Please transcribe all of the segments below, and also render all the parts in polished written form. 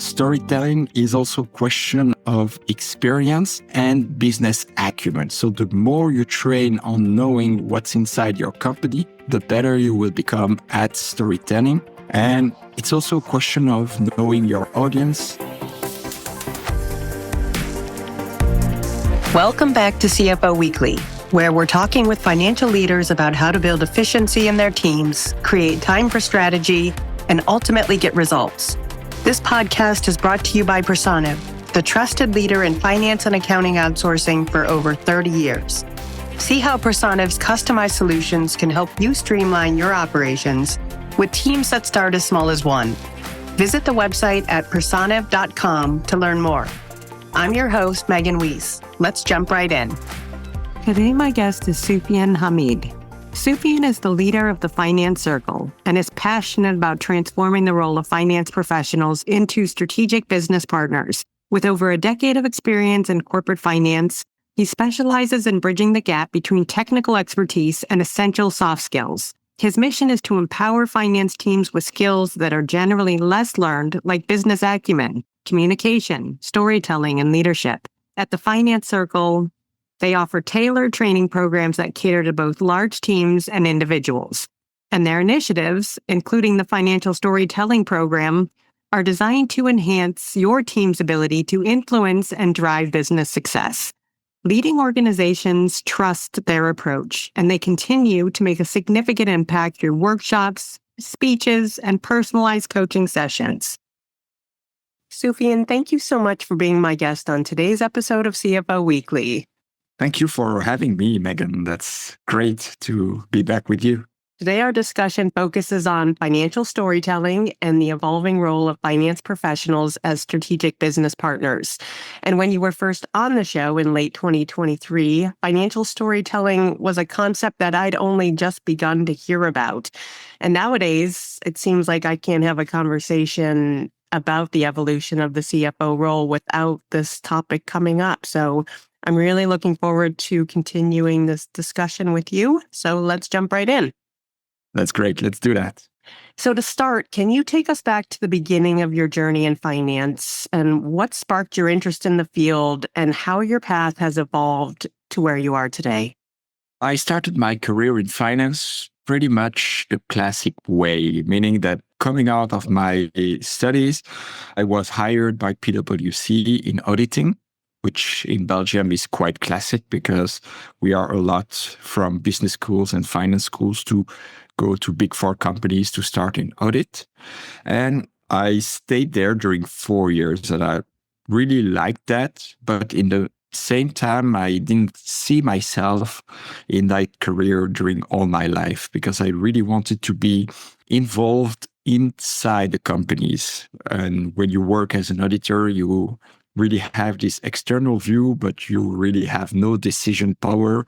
storytelling is also a question of experience and business acumen. So the more you train on knowing what's inside your company, the better you will become at storytelling. And it's also a question of knowing your audience. Welcome back to CFO Weekly, where we're talking with financial leaders about how to build efficiency in their teams, create time for strategy, and ultimately get results. This podcast is brought to you by Proximus, the trusted leader in finance and accounting outsourcing for over 30 years. See how Proximus' customized solutions can help you streamline your operations with teams that start as small as one. Visit the website at proximus.com to learn more. I'm your host, Megan Weis. Let's jump right in. Today, my guest is Soufyan Hamid. Soufyan is the leader of the Finance Circle and is passionate about transforming the role of finance professionals into strategic business partners. With over a decade of experience in corporate finance, he specializes in bridging the gap between technical expertise and essential soft skills. His mission is to empower finance teams with skills that are generally less learned, like business acumen, communication, storytelling, and leadership. At the Finance Circle, they offer tailored training programs that cater to both large teams and individuals. And their initiatives, including the Financial Storytelling Program, are designed to enhance your team's ability to influence and drive business success. Leading organizations trust their approach, and they continue to make a significant impact through workshops, speeches, and personalized coaching sessions. Soufyan, thank you so much for being my guest on today's episode of CFO Weekly. Thank you for having me, Megan. That's great to be back with you. Today, our discussion focuses on financial storytelling and the evolving role of finance professionals as strategic business partners. And when you were first on the show in late 2023, financial storytelling was a concept that I'd only just begun to hear about. And nowadays, it seems like I can't have a conversation about the evolution of the CFO role without this topic coming up. So I'm really looking forward to continuing this discussion with you. So let's jump right in. That's great. Let's do that. So to start, can you take us back to the beginning of your journey in finance and what sparked your interest in the field and how your path has evolved to where you are today? I started my career in finance pretty much the classic way, meaning that coming out of my studies, I was hired by PwC in auditing, which in Belgium is quite classic because we are a lot from business schools and finance schools to go to big four companies to start in audit. And I stayed there during 4 years and I really liked that. But in the same time, I didn't see myself in that career during all my life because I really wanted to be involved inside the companies. And when you work as an auditor, you really have this external view, but you really have no decision power.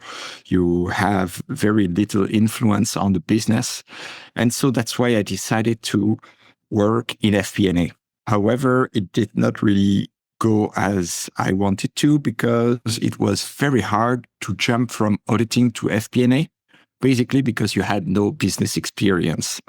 You have very little influence on the business. And so that's why I decided to work in FP&A. However, it did not really go as I wanted to because it was very hard to jump from auditing to FP&A, basically because you had no business experience.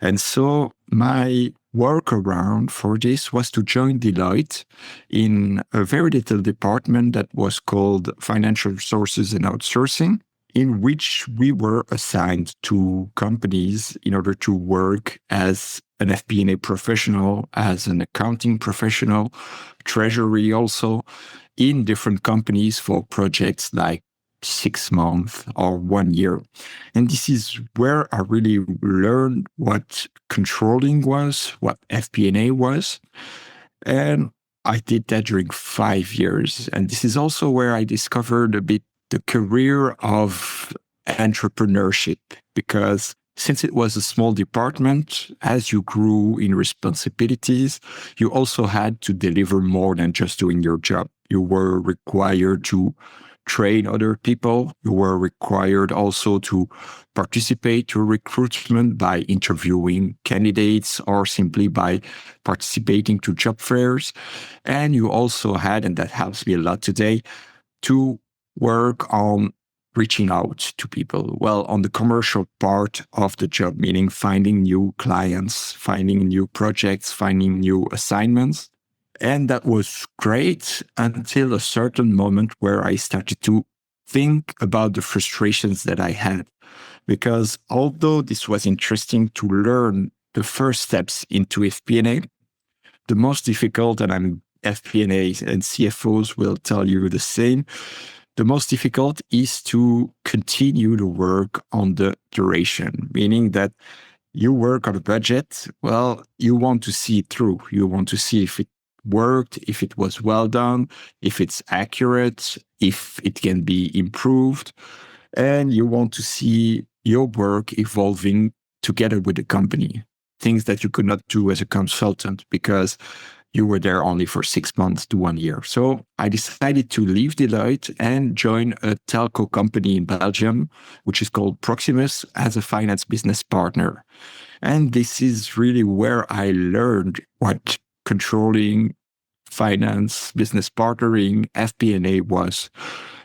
And so my workaround for this was to join Deloitte in a very little department that was called Financial Resources and Outsourcing, in which we were assigned to companies in order to work as an FP&A professional, as an accounting professional, treasury also, in different companies for projects like 6 months or 1 year. And this is where I really learned what controlling was, what FP&A was. And I did that during 5 years. And this is also where I discovered a bit the career of entrepreneurship, because since it was a small department, as you grew in responsibilities, you also had to deliver more than just doing your job. You were required to train other people. You were required also to participate to recruitment by interviewing candidates or simply by participating to job fairs. And you also had, and that helps me a lot today, to work on reaching out to people. Well, on the commercial part of the job, meaning finding new clients, finding new projects, finding new assignments. And that was great until a certain moment where I started to think about the frustrations that I had. Because although this was interesting to learn the first steps into FP&A, the most difficult, and I'm FP&A and CFOs will tell you the same, the most difficult is to continue to work on the duration, meaning that you work on a budget. Well, you want to see it through. You want to see if it worked, if it was well done, if it's accurate, if it can be improved. And you want to see your work evolving together with the company, things that you could not do as a consultant because you were there only for 6 months to 1 year. So I decided to leave Deloitte and join a telco company in Belgium, which is called Proximus, as a finance business partner. And this is really where I learned what controlling, finance, business partnering, FP&A was.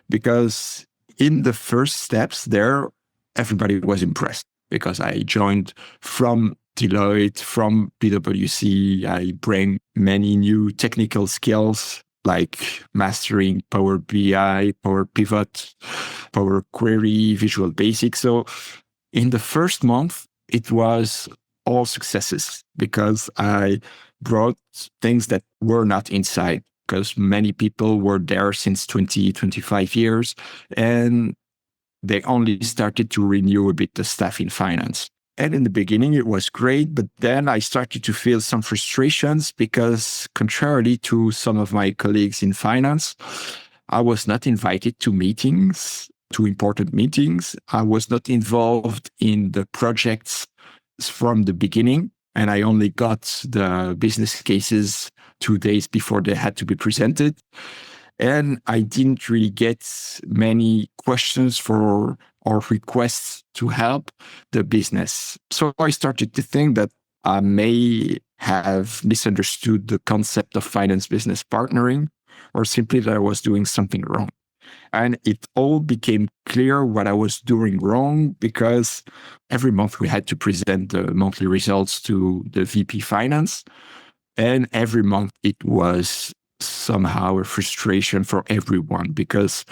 Because in the first steps there, everybody was impressed because I joined from Deloitte, from PwC. I bring many new technical skills like mastering Power BI, Power Pivot, Power Query, Visual Basic. So in the first month, it was all successes because I brought things that were not inside, because many people were there since 20, 25 years, and they only started to renew a bit the staff in finance. And in the beginning, it was great, but then I started to feel some frustrations because, contrarily to some of my colleagues in finance, I was not invited to meetings, to important meetings. I was not involved in the projects from the beginning, and I only got the business cases 2 days before they had to be presented. And I didn't really get many questions or requests to help the business. So I started to think that I may have misunderstood the concept of finance business partnering, or simply that I was doing something wrong. And it all became clear what I was doing wrong, because every month we had to present the monthly results to the VP Finance. And every month it was somehow a frustration for everyone because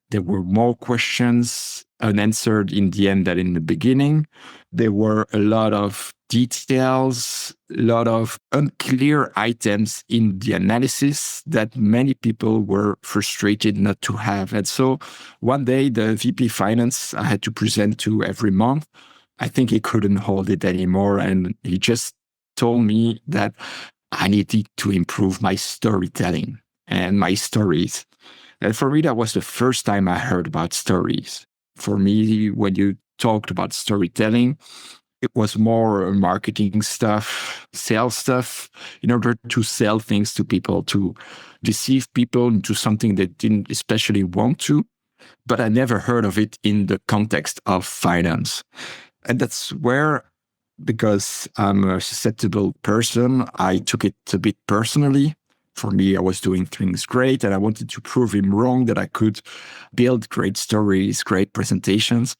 there were more questions unanswered in the end than in the beginning. There were a lot of details, a lot of unclear items in the analysis that many people were frustrated not to have. And so one day, the VP Finance I had to present to every month, I think he couldn't hold it anymore. And he just told me that I needed to improve my storytelling and my stories. And for me, that was the first time I heard about stories. For me, when you talked about storytelling, it was more marketing stuff, sales stuff, in order to sell things to people, to deceive people into something they didn't especially want to. But I never heard of it in the context of finance. And that's where, because I'm a susceptible person, I took it a bit personally. For me, I was doing things great, and I wanted to prove him wrong, that I could build great stories, great presentations.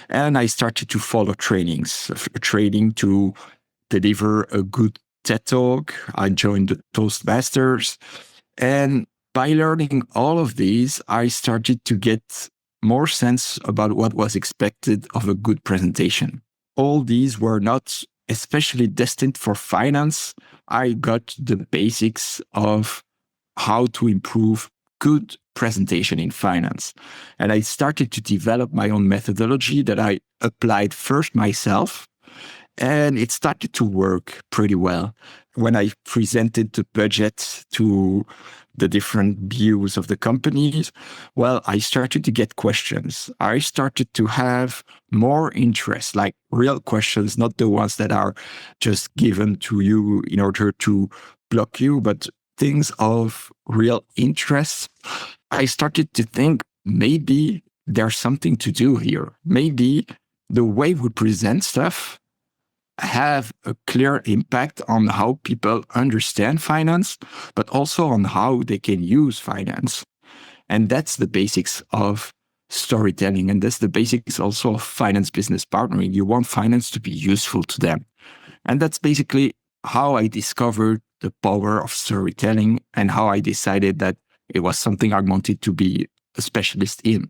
And I started to follow trainings, training to deliver a good TED Talk. I joined the Toastmasters. And by learning all of these, I started to get more sense about what was expected of a good presentation. All these were not especially destined for finance. I got the basics of how to improve good presentation in finance. And I started to develop my own methodology that I applied first myself. And it started to work pretty well. When I presented the budget to the different views of the companies, well, I started to get questions. I started to have more interest, like real questions, not the ones that are just given to you in order to block you, but things of real interest. I started to think maybe there's something to do here. Maybe the way we present stuff have a clear impact on how people understand finance, but also on how they can use finance. And that's the basics of storytelling. And that's the basics also of finance business partnering. You want finance to be useful to them. And that's basically how I discovered the power of storytelling and how I decided that it was something I wanted to be a specialist in.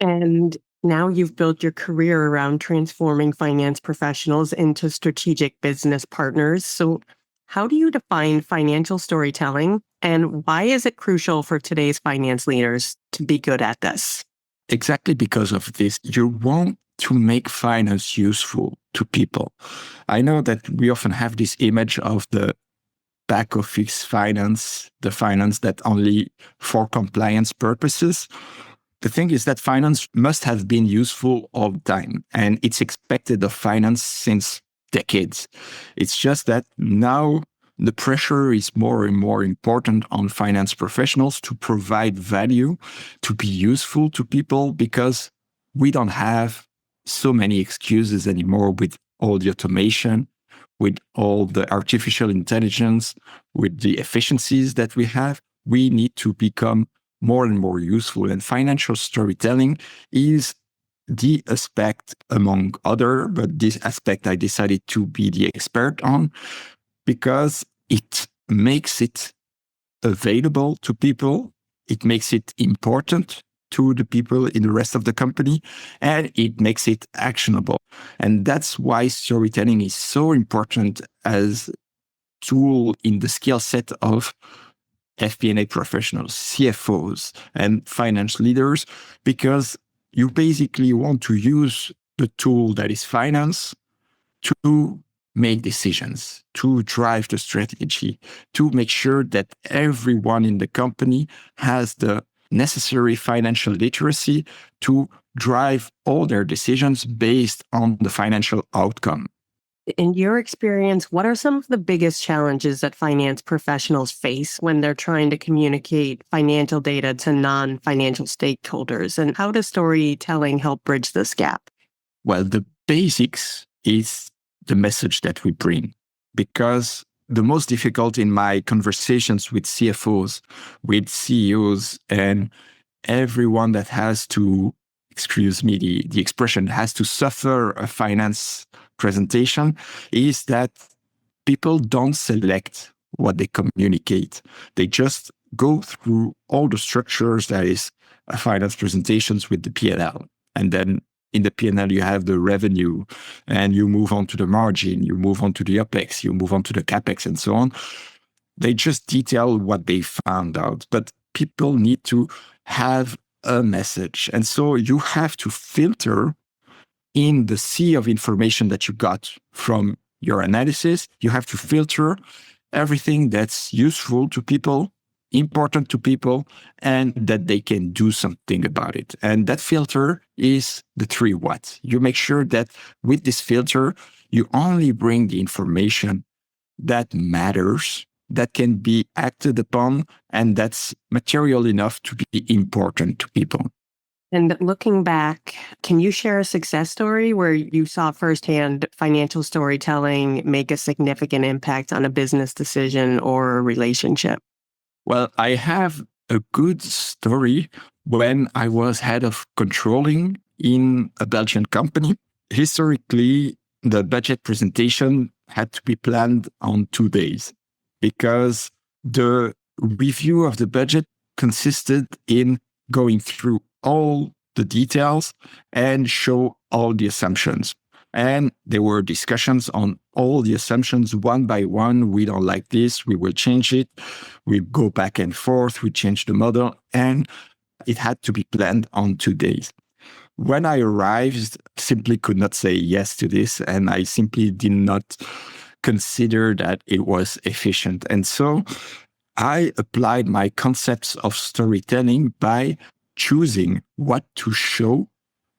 And now you've built your career around transforming finance professionals into strategic business partners. So, how do you define financial storytelling, and why is it crucial for today's finance leaders to be good at this? Exactly because of this, you want to make finance useful to people. I know that we often have this image of the back office finance, the finance that only for compliance purposes. The thing is that finance must have been useful all the time, and it's expected of finance since decades. It's just that now the pressure is more and more important on finance professionals to provide value, to be useful to people, because we don't have so many excuses anymore with all the automation, with all the artificial intelligence, with the efficiencies that we have. We need to become more and more useful. And financial storytelling is the aspect among other, but this aspect I decided to be the expert on because it makes it available to people. It makes it important to the people in the rest of the company, and it makes it actionable. And that's why storytelling is so important as a tool in the skill set of FP&A professionals, CFOs, and finance leaders, because you basically want to use the tool that is finance to make decisions, to drive the strategy, to make sure that everyone in the company has the necessary financial literacy to drive all their decisions based on the financial outcome. In your experience, what are some of the biggest challenges that finance professionals face when they're trying to communicate financial data to non-financial stakeholders? And how does storytelling help bridge this gap? Well, the basics is the message that we bring, because the most difficult in my conversations with CFOs, with CEOs, and everyone that has to, excuse me, the expression, has to suffer a finance presentation is that people don't select what they communicate. They just go through all the structures that is a finance presentations with the P&L. And then in the P&L, you have the revenue, and you move on to the margin, you move on to the OPEX, you move on to the CAPEX, and so on. They just detail what they found out. But people need to have a message. And so you have to filter in the sea of information that you got from your analysis. You have to filter everything that's useful to people, important to people, and that they can do something about it. And that filter is the 3 what. You make sure that with this filter, you only bring the information that matters, that can be acted upon, and that's material enough to be important to people. And looking back, can you share a success story where you saw firsthand financial storytelling make a significant impact on a business decision or a relationship? Well, I have a good story when I was head of controlling in a Belgian company. Historically, the budget presentation had to be planned on 2 days because the review of the budget consisted in going through all the details and show all the assumptions. And there were discussions on all the assumptions one by one. We don't like this, we will change it. We go back and forth, we change the model, and it had to be planned on 2 days. When I arrived, simply could not say yes to this, and I simply did not consider that it was efficient. And so I applied my concepts of storytelling by choosing what to show,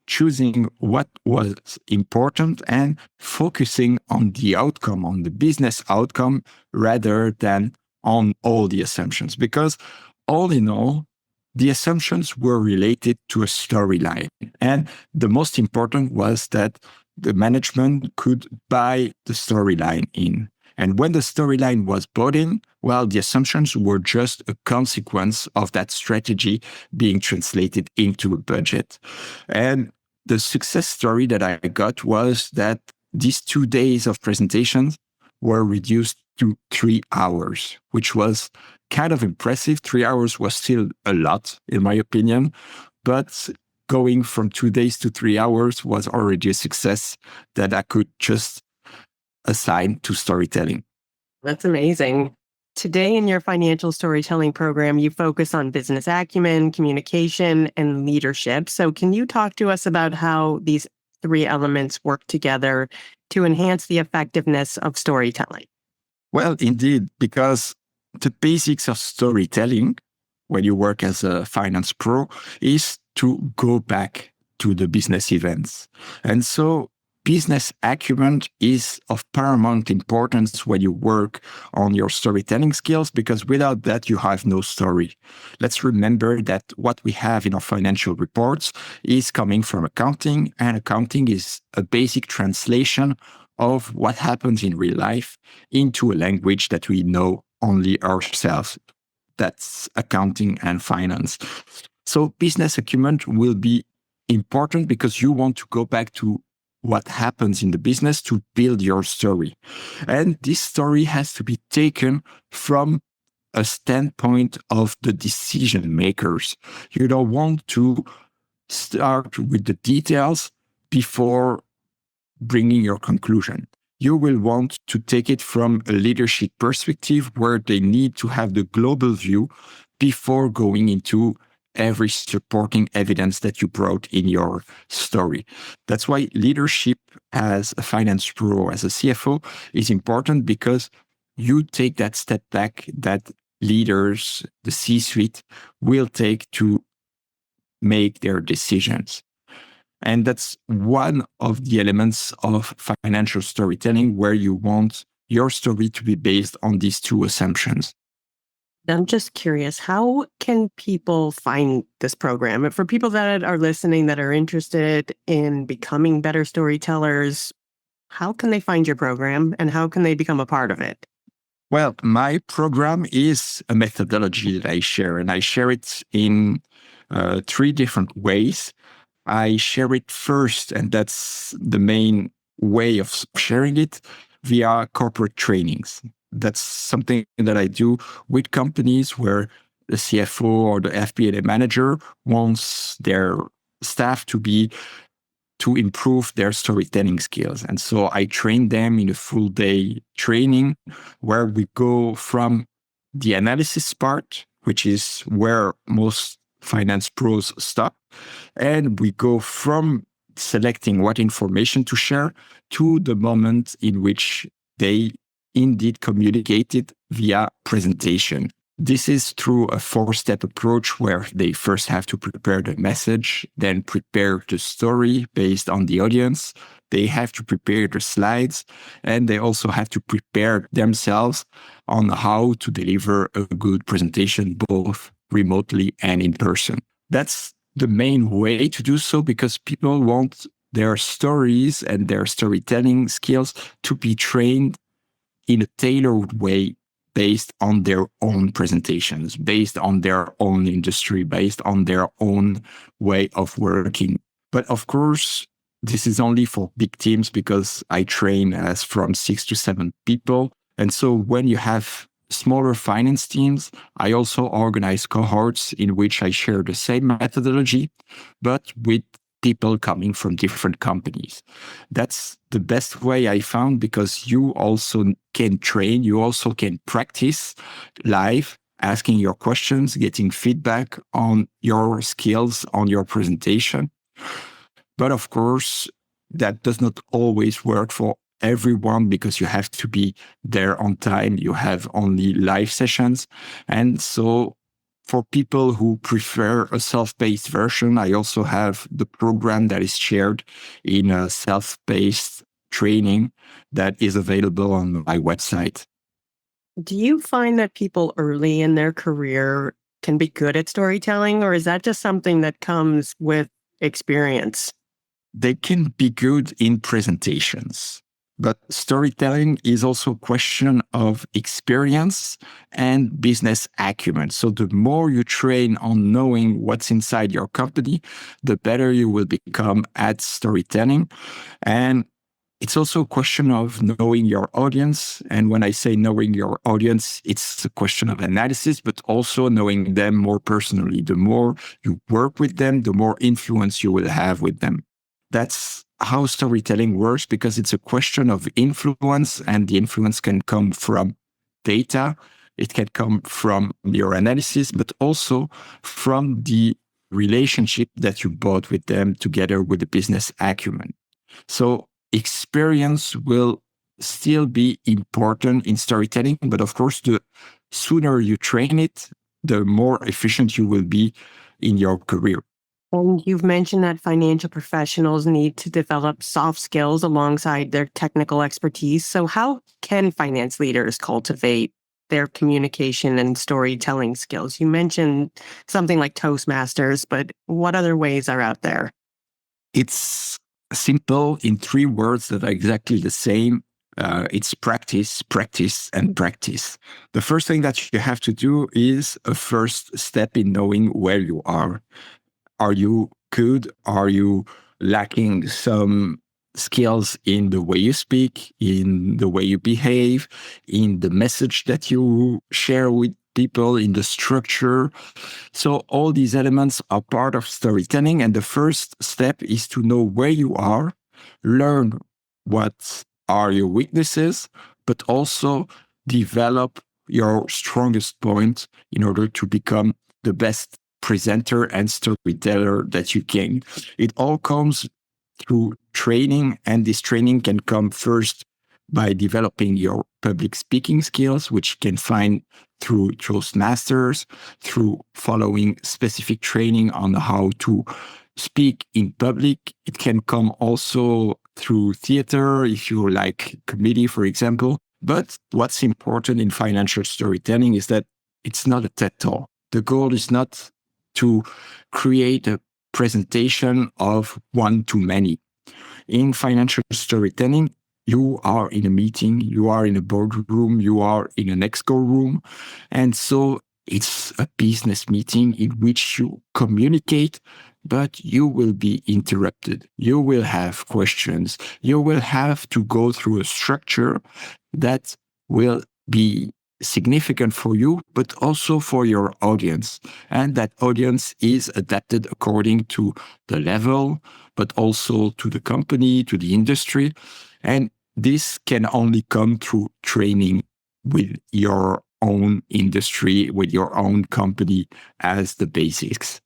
choosing what was important, and focusing on the outcome, on the business outcome, rather than on all the assumptions. Because all in all, the assumptions were related to a storyline. And the most important was that the management could buy the storyline in. And when the storyline was bought in, well, the assumptions were just a consequence of that strategy being translated into a budget. And the success story that I got was that these 2 days of presentations were reduced to 3 hours, which was kind of impressive. 3 hours was still a lot, in my opinion, but going from 2 days to 3 hours was already a success that I could just assign to storytelling. That's amazing. Today in your financial storytelling program, you focus on business acumen, communication, and leadership. So can you talk to us about how these three elements work together to enhance the effectiveness of storytelling? Well, indeed, because the basics of storytelling when you work as a finance pro is to go back to the business events. And so business acumen is of paramount importance when you work on your storytelling skills, because without that, you have no story. Let's remember that what we have in our financial reports is coming from accounting, and accounting is a basic translation of what happens in real life into a language that we know only ourselves. That's accounting and finance. So business acumen will be important because you want to go back to what happens in the business to build your story. And this story has to be taken from a standpoint of the decision makers. You don't want to start with the details before bringing your conclusion. You will want to take it from a leadership perspective where they need to have the global view before going into every supporting evidence that you brought in your story. That's why leadership as a finance pro, as a CFO, is important, because you take that step back that leaders, the C-suite, will take to make their decisions. And that's one of the elements of financial storytelling, where you want your story to be based on these two assumptions. I'm just curious, how can people find this program? For people that are listening that are interested in becoming better storytellers, how can they find your program and how can they become a part of it? Well, my program is a methodology that I share, and I share it in 3 different ways. I share it first, and that's the main way of sharing it, via corporate trainings. That's something that I do with companies where the CFO or the FP&A manager wants their staff to improve their storytelling skills. And so I train them in a full day training where we go from the analysis part, which is where most finance pros stop, and we go from selecting what information to share to the moment in which they indeed communicated via presentation. This is through a 4-step approach where they first have to prepare the message, then prepare the story based on the audience. They have to prepare the slides, and they also have to prepare themselves on how to deliver a good presentation, both remotely and in person. That's the main way to do so, because people want their stories and their storytelling skills to be trained in a tailored way, based on their own presentations, based on their own industry, based on their own way of working. But of course, this is only for big teams, because I train as from 6 to 7 people. And so when you have smaller finance teams, I also organize cohorts in which I share the same methodology, but with people coming from different companies. That's the best way I found, because you also can train, you also can practice live, asking your questions, getting feedback on your skills, on your presentation. But of course, that does not always work for everyone, because you have to be there on time. You have only live sessions. And so for people who prefer a self-paced version, I also have the program that is shared in a self-paced training that is available on my website. Do you find that people early in their career can be good at storytelling, or is that just something that comes with experience? They can be good in presentations, but storytelling is also a question of experience and business acumen. So the more you train on knowing what's inside your company, the better you will become at storytelling. And it's also a question of knowing your audience. And when I say knowing your audience, it's a question of analysis, but also knowing them more personally. The more you work with them, the more influence you will have with them. That's how storytelling works, because it's a question of influence, and the influence can come from data. It can come from your analysis, but also from the relationship that you bought with them together with the business acumen. So experience will still be important in storytelling, but of course, the sooner you train it, the more efficient you will be in your career. And you've mentioned that financial professionals need to develop soft skills alongside their technical expertise. So how can finance leaders cultivate their communication and storytelling skills? You mentioned something like Toastmasters, but what other ways are out there? It's simple in 3 words that are exactly the same. It's practice, practice, and practice. The first thing that you have to do is a first step in knowing where you are. Are you good? Are you lacking some skills in the way you speak, in the way you behave, in the message that you share with people, in the structure? So all these elements are part of storytelling. And the first step is to know where you are, learn what are your weaknesses, but also develop your strongest point in order to become the best presenter and storyteller that you can. It all comes through training, and this training can come first by developing your public speaking skills, which you can find through Toastmasters, through following specific training on how to speak in public. It can come also through theater, if you like comedy, for example. But what's important in financial storytelling is that it's not a TED Talk. The goal is not to create a presentation of one to many. In financial storytelling, you are in a meeting, you are in a boardroom, you are in an exco room. And so it's a business meeting in which you communicate, but you will be interrupted. You will have questions. You will have to go through a structure that will be significant for you, but also for your audience. And that audience is adapted according to the level, but also to the company, to the industry. And this can only come through training with your own industry, with your own company as the basics.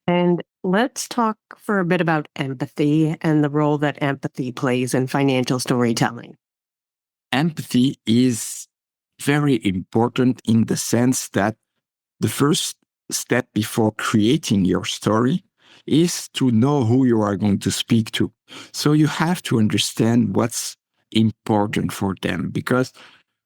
And let's talk for a bit about empathy and the role that empathy plays in financial storytelling. Empathy is very important in the sense that the first step before creating your story is to know who you are going to speak to. So you have to understand what's important for them, because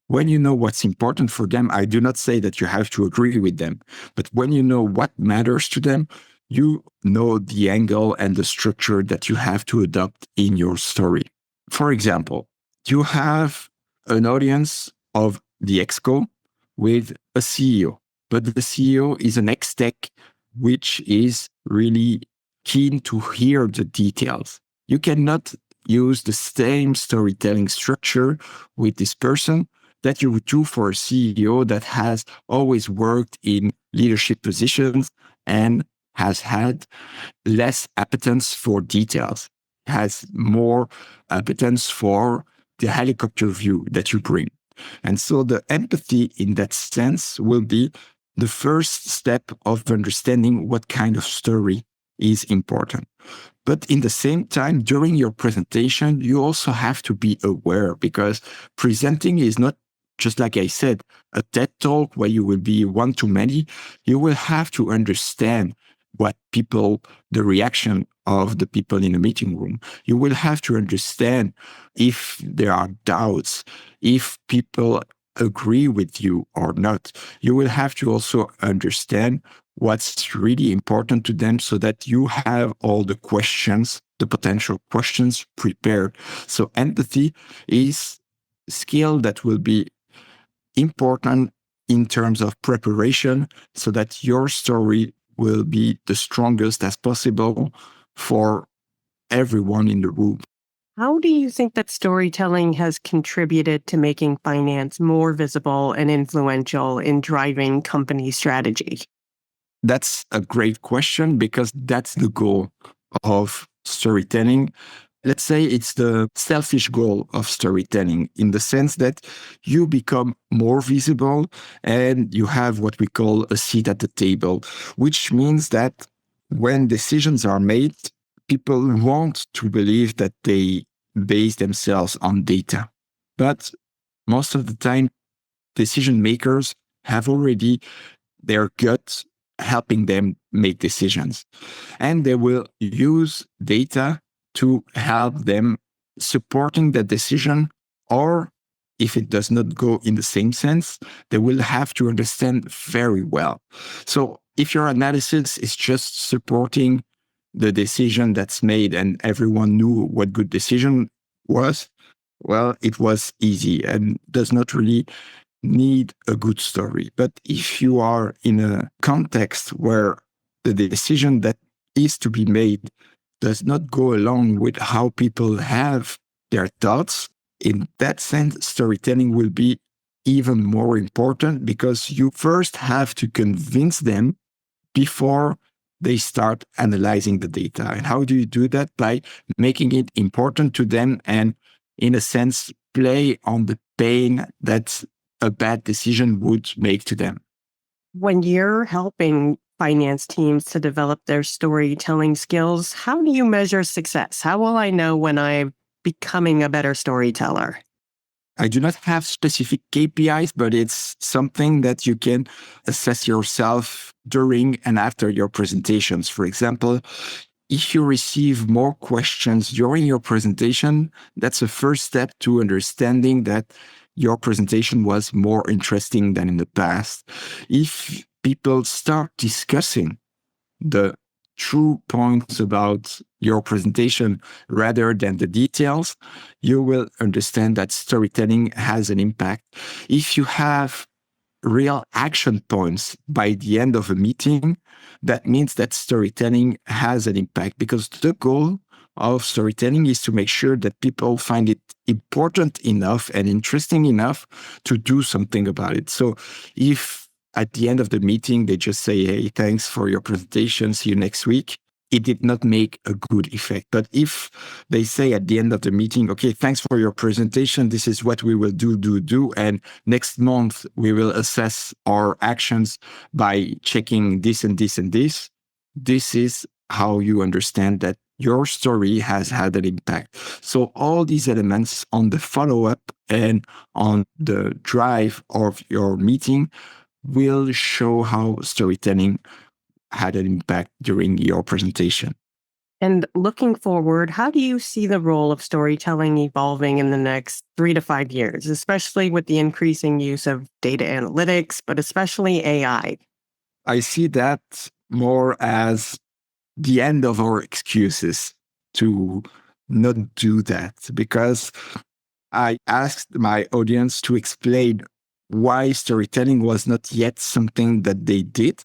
when you know what's important for them, I do not say that you have to agree with them, but when you know what matters to them, you know the angle and the structure that you have to adopt in your story. For example, you have an audience of the exco with a CEO, but the CEO is an ex-tech, which is really keen to hear the details. You cannot use the same storytelling structure with this person that you would do for a CEO that has always worked in leadership positions and has had less appetence for details, has more appetence for the helicopter view that you bring. And so the empathy in that sense will be the first step of understanding what kind of story is important. But in the same time, during your presentation, you also have to be aware, because presenting is not, just like I said, a TED Talk where you will be one to many. You will have to understand what people, the reaction of the people in the meeting room. You will have to understand if there are doubts, if people agree with you or not. You will have to also understand what's really important to them so that you have all the questions, the potential questions prepared. So empathy is a skill that will be important in terms of preparation so that your story will be the strongest as possible for everyone in the room. How do you think that storytelling has contributed to making finance more visible and influential in driving company strategy? That's a great question because that's the goal of storytelling. Let's say it's the selfish goal of storytelling in the sense that you become more visible and you have what we call a seat at the table, which means that when decisions are made, people want to believe that they base themselves on data. But most of the time, decision makers have already their gut helping them make decisions. And they will use data to help them supporting the decision, or if it does not go in the same sense, they will have to understand very well. So if your analysis is just supporting the decision that's made and everyone knew what good decision was, well, it was easy and does not really need a good story. But if you are in a context where the decision that is to be made does not go along with how people have their thoughts, in that sense, storytelling will be even more important because you first have to convince them before they start analyzing the data. And how do you do that? By making it important to them and, in a sense, play on the pain that a bad decision would make to them. When you're helping finance teams to develop their storytelling skills, how do you measure success? How will I know when I'm becoming a better storyteller? I do not have specific KPIs, but it's something that you can assess yourself during and after your presentations. For example, if you receive more questions during your presentation, that's a first step to understanding that your presentation was more interesting than in the past. If people start discussing the true points about your presentation rather than the details, you will understand that storytelling has an impact. If you have real action points by the end of a meeting, that means that storytelling has an impact because the goal of storytelling is to make sure that people find it important enough and interesting enough to do something about it. So if at the end of the meeting, they just say, hey, thanks for your presentation, see you next week, it did not make a good effect. But if they say at the end of the meeting, okay, thanks for your presentation, this is what we will do, and next month we will assess our actions by checking this and this and this, this is how you understand that your story has had an impact. So all these elements on the follow-up and on the drive of your meeting will show how storytelling had an impact during your presentation. And looking forward, how do you see the role of storytelling evolving in the next 3 to 5 years, especially with the increasing use of data analytics, but especially AI? I see that more as the end of our excuses to not do that, because I asked my audience to explain why storytelling was not yet something that they did.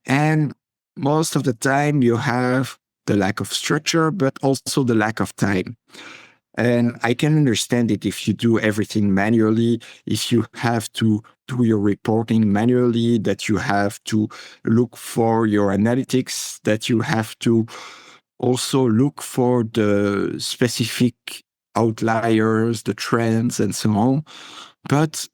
And most of the time you have the lack of structure, but also the lack of time. And I can understand it if you do everything manually, if you have to do your reporting manually, that you have to look for your analytics, that you have to also look for the specific outliers, the trends, and so on. But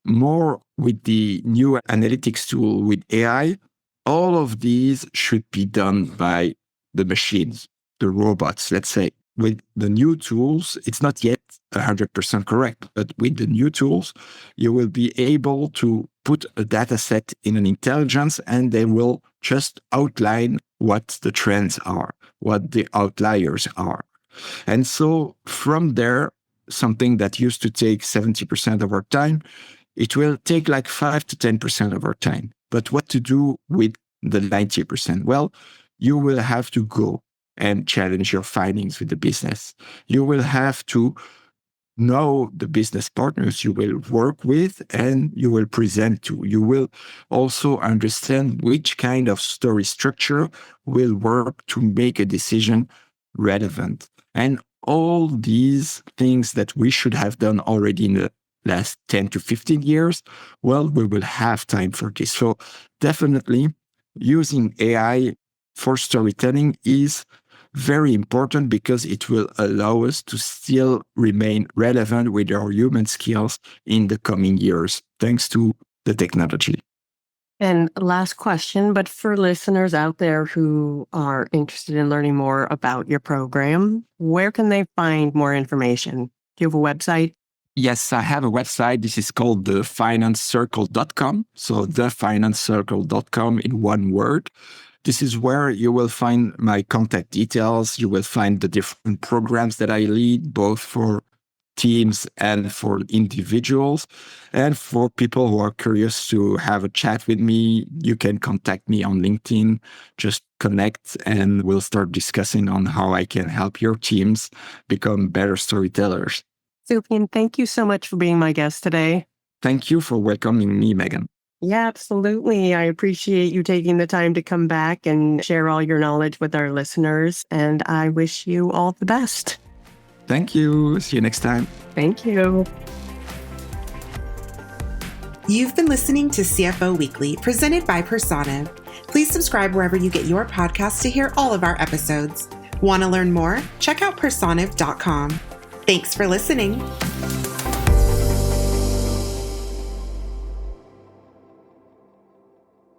more with the new analytics tool with AI, all of these should be done by the machines, the robots, let's say. With the new tools, it's not yet 100% correct, but with the new tools, you will be able to put a data set in an intelligence and they will just outline what the trends are, what the outliers are. And so from there, something that used to take 70% of our time, it will take like 5 to 10% of our time. But what to do with the 90%? Well, you will have to go and challenge your findings with the business. You will have to know the business partners you will work with and you will present to. You will also understand which kind of story structure will work to make a decision relevant. And all these things that we should have done already in the last 10 to 15 years, well, we will have time for this. So definitely using AI for storytelling is very important because it will allow us to still remain relevant with our human skills in the coming years, thanks to the technology. And last question, but for listeners out there who are interested in learning more about your program, where can they find more information? Do you have a website? Yes, I have a website. This is called thefinancecircle.com. So thefinancecircle.com in one word. This is where you will find my contact details. You will find the different programs that I lead, both for teams and for individuals. And for people who are curious to have a chat with me, you can contact me on LinkedIn. Just connect and we'll start discussing on how I can help your teams become better storytellers. Soufyan, thank you so much for being my guest today. Thank you for welcoming me, Megan. Yeah, absolutely. I appreciate you taking the time to come back and share all your knowledge with our listeners. And I wish you all the best. Thank you. See you next time. Thank you. You've been listening to CFO Weekly, presented by Personiv. Please subscribe wherever you get your podcasts to hear all of our episodes. Want to learn more? Check out personiv.com. Thanks for listening.